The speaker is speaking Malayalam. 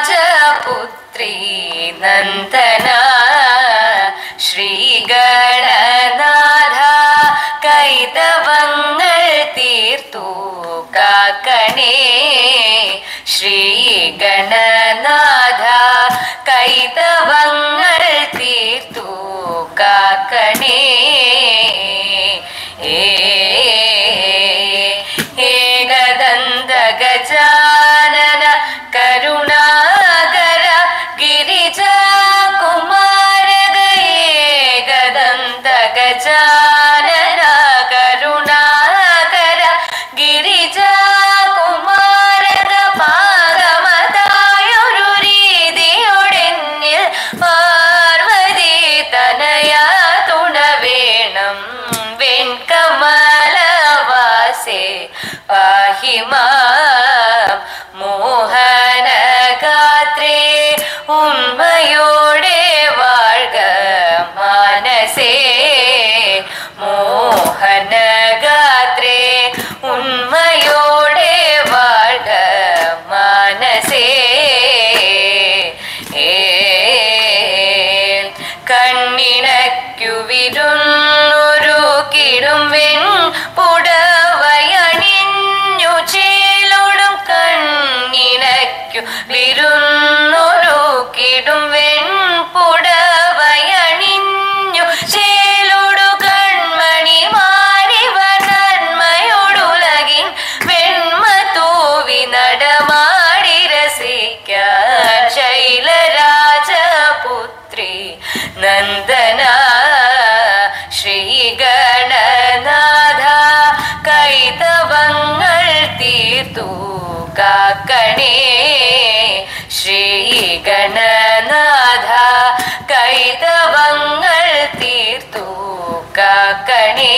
ശൈലരാജപുത്രീ നന്ദന ശ്രീഗണനാഥ കൈതവങ്ങൾ തീർത്തു കാക്കണേ ശ്രീഗണനാഥ കൈതവങ്ങൾ തീർത്തു കാക്കണേ ഏകദന്ത ഗജാനന കരുണാകര ഗിരിജാ കുമാരക ഏകദന്ത ഗജാനന കരുണാകര ഗിരിജാ കുമാരക പാകമതായൊരു രീതിയൊടെന്നിൽ പാർവതി തനയ തുണ വേണം വെൺകമലവാസേ പാഹിമാ മോഹനഗാത്രേ ഉണ്മയോടെ വാഴ്ക മനസേ മോഹനഗാത്രേ ഉണ്മയോടെ വാഴ്ക മനസേ കണ്ണിണയ്ക്കു വിരുന്നൊരു കിടുംവെൺ പുടവയണിഞ്ഞു ചേലോടും കണ്ണിണയ്ക്കു വിരുന്നൊരു കിടുംവെൺ പുടവയണിഞ്ഞു ചേലോടു കൺമണി മാറിവർ നന്മയോടുലകിൻ വെണ്മ തൂവി നടമാടി രസിക്കാൻ ശൈലരാജപുത്രീ നന്ദന ശ്രീഗണനാഥ കൈതവങ്ങൾ തീർത്തു കാക്കണേ ശ്രീഗണനാഥ കൈതവങ്ങൾ തീർത്തു കാക്കണേ